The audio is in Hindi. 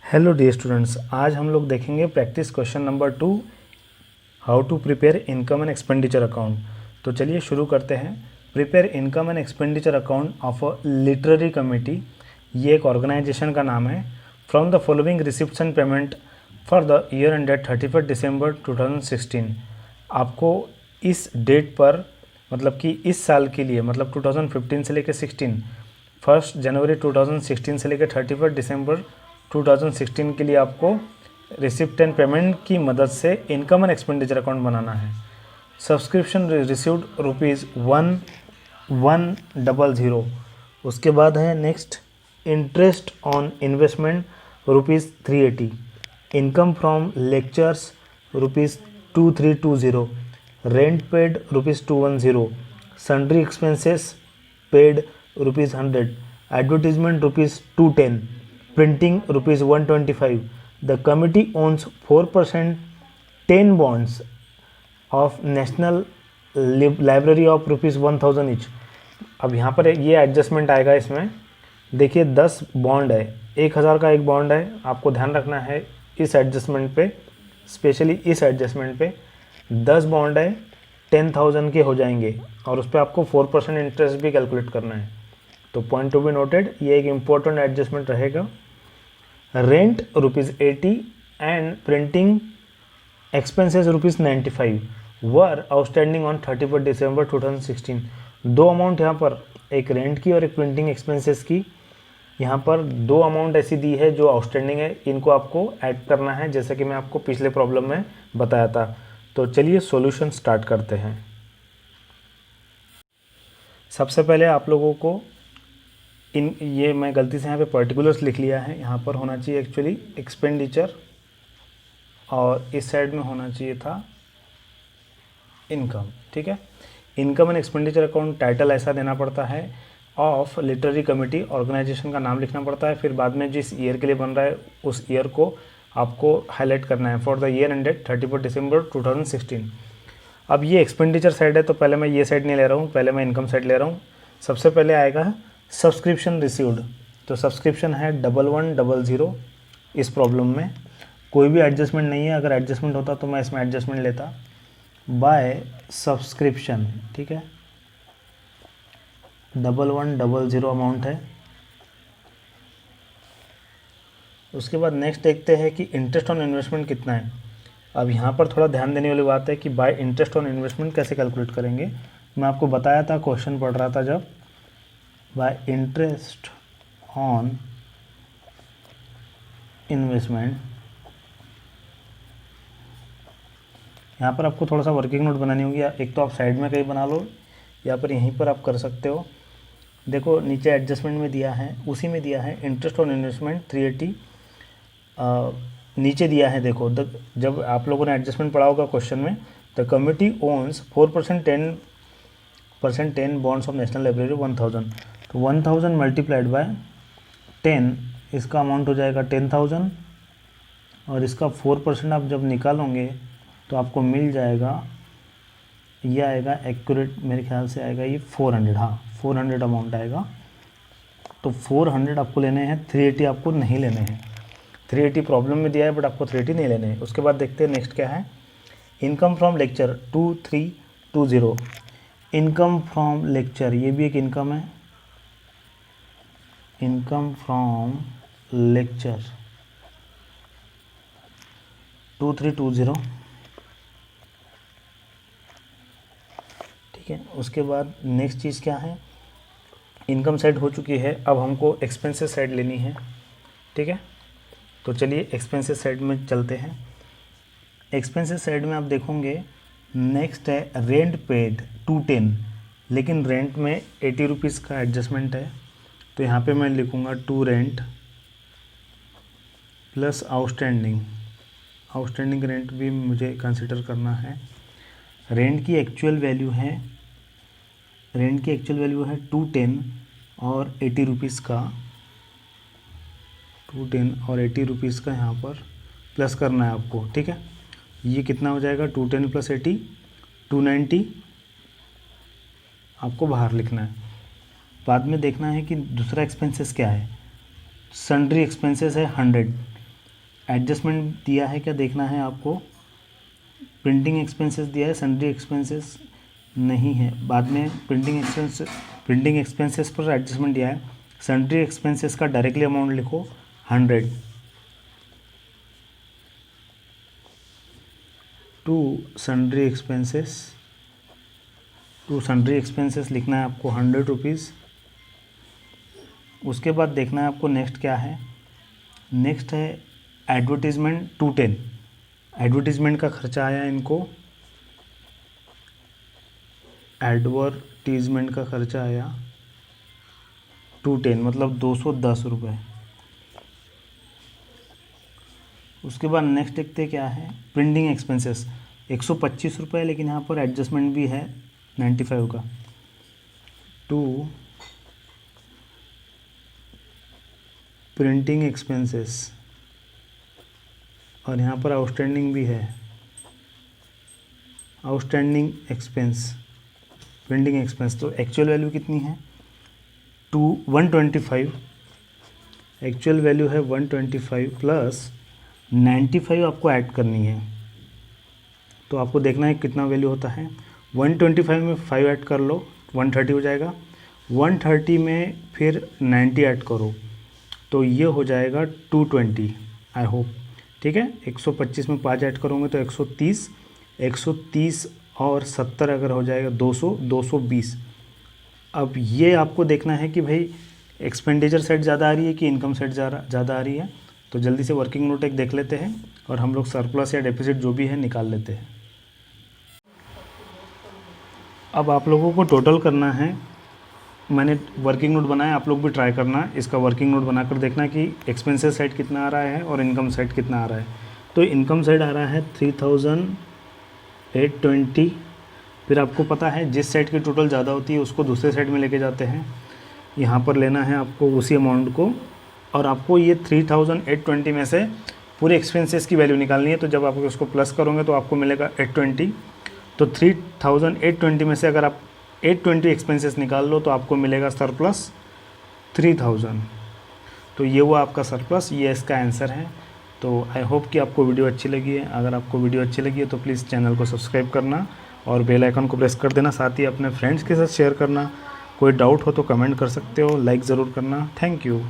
हेलो डियर स्टूडेंट्स, आज हम लोग देखेंगे practice question number 2, how to prepare income and expenditure account. तो चलिए शुरू करते हैं। Prepare income and expenditure account of a literary committee, ये एक ऑर्गेनाइजेशन का नाम है। From the following receipts and payment for the year ended 31 December 2016। आपको इस डेट पर मतलब कि इस साल के लिए मतलब 2015 से लेकर 16, 1 जनवरी 2016 से लेकर 31 दिसंबर 2016 के लिए आपको रिसिप्ट एंड पेमेंट की मदद से इनकम एंड एक्सपेंडिचर अकाउंट बनाना है। Subscription received ₹1100। उसके बाद है next interest on investment ₹380। Income from lectures ₹2320। Rent paid ₹210। Sundry expenses paid ₹100। Advertisement ₹210। Printing ₹125. The committee owns 4% 10 bonds of National Library of ₹1000 each. अब यहाँ पर ये एडजस्टमेंट आएगा। इसमें देखिए 10 बॉन्ड है, 1000 का एक बॉन्ड है। आपको ध्यान रखना है इस एडजस्टमेंट पे, स्पेशली इस एडजस्टमेंट पे 10 बॉन्ड है, 10,000 के हो जाएंगे और उस पर आपको 4% इंटरेस्ट भी कैलकुलेट करना है। तो पॉइंट टू बी नोटेड, ये एक इम्पोर्टेंट एडजस्टमेंट रहेगा। Rent ₹80 and printing expenses ₹95 were outstanding on 31 December 2016। दो अमाउंट यहाँ पर, एक रेंट की और एक प्रिंटिंग एक्सपेंसेस की, यहाँ पर दो अमाउंट ऐसी दी है जो आउटस्टैंडिंग है। इनको आपको ऐड करना है, जैसा कि मैं आपको पिछले प्रॉब्लम में बताया था। तो चलिए सॉल्यूशन स्टार्ट करते हैं। सबसे पहले आप लोगों को ये मैं गलती से यहाँ पे पर्टिकुलर्स लिख लिया है, यहाँ पर होना चाहिए एक्चुअली एक्सपेंडिचर और इस साइड में होना चाहिए था इनकम। ठीक है, income and expenditure account title ऐसा देना पड़ता है, ऑफ लिटरेरी कमेटी, ऑर्गेनाइजेशन का नाम लिखना पड़ता है। फिर बाद में जिस ईयर के लिए बन रहा है उस ईयर को आपको हाईलाइट करना है, for the year ended 31 December 2016। अब ये एक्सपेंडिचर साइड है तो पहले मैं ये साइड नहीं ले रहा हूँ, पहले मैं इनकम साइड ले रहा हूँ। सबसे पहले आएगा सब्सक्रिप्शन रिसीव्ड। तो सब्सक्रिप्शन है 1100। इस प्रॉब्लम में कोई भी एडजस्टमेंट नहीं है, अगर एडजस्टमेंट होता तो मैं इसमें एडजस्टमेंट लेता। बाय सब्सक्रिप्शन, ठीक है, 1100 अमाउंट है। उसके बाद नेक्स्ट देखते हैं कि इंटरेस्ट ऑन इन्वेस्टमेंट कितना है। अब यहाँ पर थोड़ा ध्यान देने वाली बात है कि बाय इंटरेस्ट ऑन इन्वेस्टमेंट कैसे कैलकुलेट करेंगे। मैं आपको बताया था, क्वेश्चन पढ़ रहा था जब, बाय इंटरेस्ट ऑन इन्वेस्टमेंट। यहाँ पर आपको थोड़ा सा वर्किंग नोट बनानी होगी, एक तो आप साइड में कहीं बना लो या पर यहीं पर आप कर सकते हो। देखो नीचे एडजस्टमेंट में दिया है, उसी में दिया है इंटरेस्ट ऑन इन्वेस्टमेंट 380। नीचे दिया है देखो, जब आप लोगों ने एडजस्टमेंट पढ़ा होगा क्वेश्चन में, the committee owns 4% 10 bonds of national library 1000। तो 1000 मल्टीप्लाइड बाय 10, इसका अमाउंट हो जाएगा 10,000 और इसका 4% आप जब निकालोगे तो आपको मिल जाएगा, ये आएगा एक्यूरेट मेरे ख्याल से आएगा ये 400। हाँ 400 अमाउंट आएगा। तो 400 आपको लेने हैं, 380 आपको नहीं लेने हैं। 380 प्रॉब्लम में दिया है बट आपको 380 नहीं लेने हैं। उसके बाद देखते हैं नेक्स्ट क्या है। Income from lecture 2320। Income from lecture, ये भी एक इनकम है। इनकम फ्रॉम लेक्चर 2320, ठीक है। उसके बाद नेक्स्ट चीज़ क्या है, इनकम साइड हो चुकी है, अब हमको एक्सपेंसेस साइड लेनी है, ठीक है। तो चलिए एक्सपेंसेस साइड में चलते हैं। एक्सपेंसेस साइड में आप देखोगे नेक्स्ट है रेंट पेड 210, लेकिन रेंट में 80 रुपीज़ का एडजस्टमेंट है। तो यहाँ पे मैं लिखूँगा to rent plus outstanding. Outstanding rent भी मुझे कंसिडर करना है। रेंट की एक्चुअल वैल्यू है 210 और 80 रुपीज़ का, 210 और 80 रुपीज़ का यहाँ पर प्लस करना है आपको, ठीक है। ये कितना हो जाएगा, 210 प्लस 80 290 आपको बाहर लिखना है। बाद में देखना है कि दूसरा एक्सपेंसेस क्या है। सन्ड्री एक्सपेंसेस है 100, एडजस्टमेंट दिया है क्या देखना है आपको। प्रिंटिंग एक्सपेंसेस दिया है, सन्ड्री एक्सपेंसेस नहीं है, बाद में प्रिंटिंग एक्सपेंसेस पर एडजस्टमेंट दिया है। सन्ड्री एक्सपेंसेस का डायरेक्टली अमाउंट लिखो 100 टू सन्ड्री एक्सपेंसेस लिखना है आपको 100 रुपीज़। उसके बाद देखना है आपको नेक्स्ट क्या है। नेक्स्ट है एडवर्टीज़मेंट 210। एडवर्टीज़मेंट का खर्चा आया इनको, एडवर्टीज़मेंट का खर्चा आया 210 मतलब 210 रुपये। उसके बाद नेक्स्ट देखते क्या है, प्रिंटिंग एक्सपेंसेस 125 रुपये, लेकिन यहाँ पर एडजस्टमेंट भी है 95 का। टू प्रिंटिंग एक्सपेंसेस, और यहाँ पर आउटस्टैंडिंग भी है, आउटस्टैंडिंग एक्सपेंस प्रिंटिंग एक्सपेंस। तो एक्चुअल वैल्यू कितनी है 125, एक्चुअल वैल्यू है 125 प्लस 95 आपको ऐड करनी है। तो आपको देखना है कितना वैल्यू होता है। 125 में 5 ऐड कर लो 130 हो जाएगा, 130 में फिर 90 ऐड करो तो ये हो जाएगा 220। आई होप ठीक है। 125 में 5 ऐड करोगे तो 130, 130 और 70 अगर हो जाएगा 200, 220। अब ये आपको देखना है कि भाई एक्सपेंडिचर साइड ज़्यादा आ रही है कि इनकम साइड ज़्यादा आ रही है। तो जल्दी से वर्किंग नोट एक देख लेते हैं और हम लोग सरप्लस या डेफिसिट जो भी है निकाल लेते हैं। अब आप लोगों को टोटल करना है। मैंने वर्किंग नोट बनाया, आप लोग भी ट्राई करना इसका वर्किंग नोट बनाकर देखना कि एक्सपेंसेस साइड कितना आ रहा है और इनकम साइड कितना आ रहा है। तो इनकम साइड आ रहा है 3820। फिर आपको पता है जिस साइड की टोटल ज़्यादा होती है उसको दूसरे साइड में लेके जाते हैं। यहाँ पर लेना है आपको उसी अमाउंट को, और आपको ये 3820 में से पूरे एक्सपेंसेस की वैल्यू निकालनी है। तो जब आप उसको प्लस करोगे तो आपको मिलेगा 820। तो 3820 में से अगर आप 820 एक्सपेंसेस निकाल लो तो आपको मिलेगा सरप्लस 3000। तो ये हुआ आपका सरप्लस, ये इसका आंसर है। तो आई होप कि आपको वीडियो अच्छी लगी है। अगर आपको वीडियो अच्छी लगी है तो प्लीज़ चैनल को सब्सक्राइब करना और बेल आइकन को प्रेस कर देना, साथ ही अपने फ्रेंड्स के साथ शेयर करना। कोई डाउट हो तो कमेंट कर सकते हो, लाइक ज़रूर करना। Thank you.